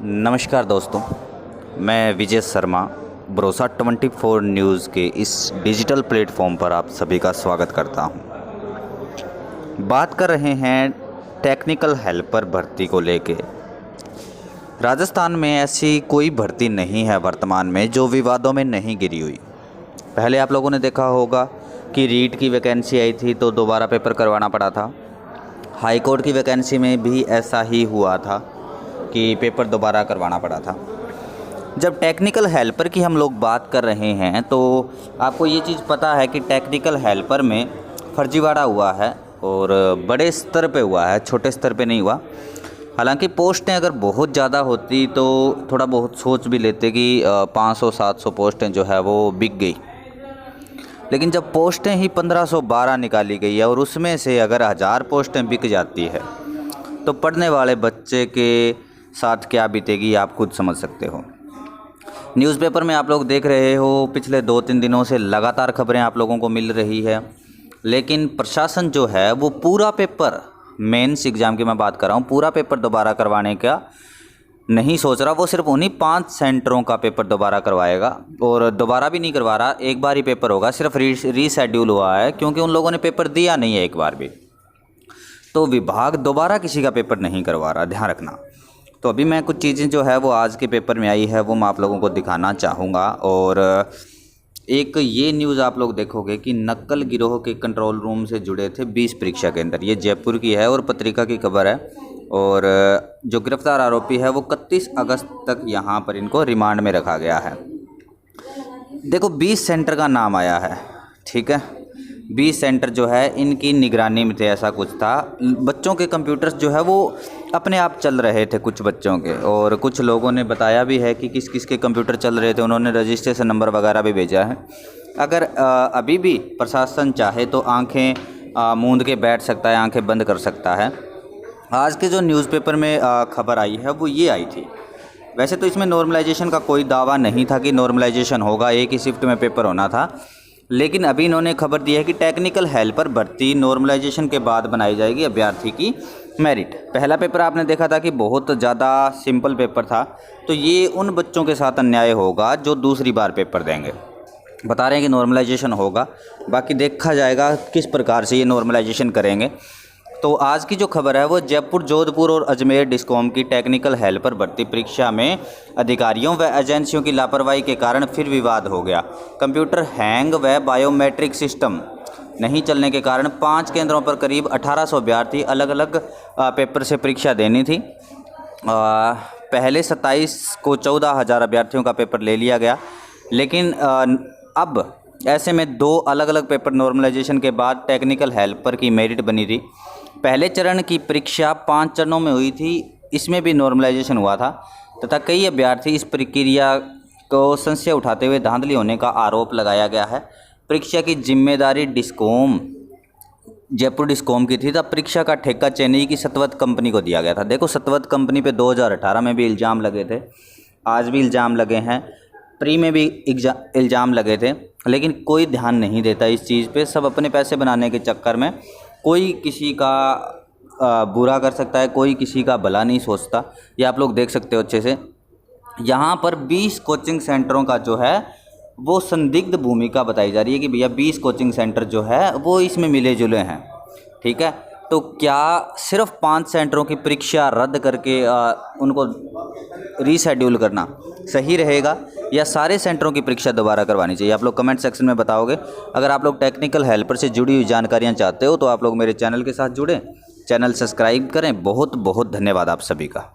नमस्कार दोस्तों, मैं विजय शर्मा भरोसा 24 न्यूज़ के इस डिजिटल प्लेटफॉर्म पर आप सभी का स्वागत करता हूं। बात कर रहे हैं टेक्निकल हेल्पर भर्ती को लेके। राजस्थान में ऐसी कोई भर्ती नहीं है वर्तमान में जो विवादों में नहीं गिरी हुई। पहले आप लोगों ने देखा होगा कि रीट की वैकेंसी आई थी तो दोबारा पेपर करवाना पड़ा था। हाई कोर्ट की वैकेंसी में भी ऐसा ही हुआ था कि पेपर दोबारा करवाना पड़ा था। जब टेक्निकल हेल्पर की हम लोग बात कर रहे हैं तो आपको ये चीज़ पता है कि टेक्निकल हेल्पर में फर्जीवाड़ा हुआ है और बड़े स्तर पे हुआ है, छोटे स्तर पे नहीं हुआ। हालांकि पोस्टें अगर बहुत ज़्यादा होती तो थोड़ा बहुत सोच भी लेते कि 500-700 पोस्टें जो है वो बिक गई, लेकिन जब पोस्टें ही 1512 निकाली गई है और उसमें से अगर 1000 पोस्टें बिक जाती है तो पढ़ने वाले बच्चे के साथ क्या बीतेगी आप खुद समझ सकते हो। न्यूज़पेपर में आप लोग देख रहे हो, पिछले 2-3 दिनों से लगातार खबरें आप लोगों को मिल रही है, लेकिन प्रशासन जो है वो पूरा पेपर, मेंस एग्ज़ाम की मैं बात कर रहा हूँ, पूरा पेपर दोबारा करवाने का नहीं सोच रहा। वो सिर्फ उन्हीं 5 सेंटरों का पेपर दोबारा करवाएगा और दोबारा भी नहीं करवा रहा, एक बार ही पेपर होगा, सिर्फ रीशेड्यूल हुआ है क्योंकि उन लोगों ने पेपर दिया नहीं है एक बार भी। तो विभाग दोबारा किसी का पेपर नहीं करवा रहा, ध्यान रखना। तो अभी मैं कुछ चीज़ें जो है वो आज के पेपर में आई है वो मैं आप लोगों को दिखाना चाहूँगा। और एक ये न्यूज़ आप लोग देखोगे कि नक्सल गिरोह के कंट्रोल रूम से जुड़े थे 20 परीक्षा केंद्र। ये जयपुर की है और पत्रिका की खबर है। और जो गिरफ्तार आरोपी है वो 31 अगस्त तक यहाँ पर इनको रिमांड में रखा गया है। देखो 20 सेंटर का नाम आया है, ठीक है। 20 सेंटर जो है इनकी निगरानी में थे, ऐसा कुछ था। बच्चों के कंप्यूटर्स जो है वो अपने आप चल रहे थे कुछ बच्चों के, और कुछ लोगों ने बताया भी है कि किस किस के कंप्यूटर चल रहे थे, उन्होंने रजिस्ट्रेशन नंबर वगैरह भी भेजा है। अगर अभी भी प्रशासन चाहे तो आंखें मूंद के बैठ सकता है, आंखें बंद कर सकता है। आज के जो न्यूज़पेपर में खबर आई है वो ये आई थी। वैसे तो इसमें नॉर्मलाइजेशन का कोई दावा नहीं था कि नॉर्मलाइजेशन होगा, एक ही शिफ्ट में पेपर होना था, लेकिन अभी इन्होंने खबर दी है कि टेक्निकल हेल्पर भर्ती नॉर्मलाइजेशन के बाद बनाई जाएगी अभ्यर्थी की मेरिट। पहला पेपर आपने देखा था कि बहुत ज़्यादा सिंपल पेपर था, तो ये उन बच्चों के साथ अन्याय होगा जो दूसरी बार पेपर देंगे। बता रहे हैं कि नॉर्मलाइजेशन होगा, बाकी देखा जाएगा किस प्रकार से ये नॉर्मलाइजेशन करेंगे। तो आज की जो खबर है वो जयपुर, जोधपुर और अजमेर डिस्कॉम की टेक्निकल हेल्पर भर्ती परीक्षा में अधिकारियों व एजेंसियों की लापरवाही के कारण फिर विवाद हो गया। कंप्यूटर हैंग व बायोमेट्रिक सिस्टम नहीं चलने के कारण 5 केंद्रों पर करीब 1800 अभ्यर्थी अलग अलग पेपर से परीक्षा देनी थी। पहले 27 को 14,000 अभ्यर्थियों का पेपर ले लिया गया, लेकिन अब ऐसे में 2 अलग अलग पेपर नॉर्मलाइजेशन के बाद टेक्निकल हेल्पर की मेरिट बनी थी। पहले चरण की परीक्षा 5 चरणों में हुई थी, इसमें भी नॉर्मलाइजेशन हुआ था तथा कई अभ्यर्थी इस प्रक्रिया को संशय उठाते हुए धांधली होने का आरोप लगाया गया है। परीक्षा की जिम्मेदारी जयपुर डिस्कॉम की थी, तब परीक्षा का ठेका चेन्नई की सतवत कंपनी को दिया गया था। देखो सतवत कंपनी पे 2018 में भी इल्ज़ाम लगे थे, आज भी इल्ज़ाम लगे हैं, प्री में भी इल्ज़ाम लगे थे, लेकिन कोई ध्यान नहीं देता इस चीज़ पे। सब अपने पैसे बनाने के चक्कर में कोई किसी का बुरा कर सकता है, कोई किसी का भला नहीं सोचता। ये आप लोग देख सकते हो अच्छे से। यहाँ पर 20 कोचिंग सेंटरों का जो है वो संदिग्ध भूमिका बताई जा रही है कि भैया 20 कोचिंग सेंटर जो है वो इसमें मिले जुले हैं, ठीक है। तो क्या सिर्फ 5 सेंटरों की परीक्षा रद्द करके उनको रीशेड्यूल करना सही रहेगा या सारे सेंटरों की परीक्षा दोबारा करवानी चाहिए? आप लोग कमेंट सेक्शन में बताओगे। अगर आप लोग टेक्निकल हेल्पर से जुड़ी हुई जानकारियाँ चाहते हो तो आप लोग मेरे चैनल के साथ जुड़ें, चैनल सब्सक्राइब करें। बहुत बहुत धन्यवाद आप सभी का।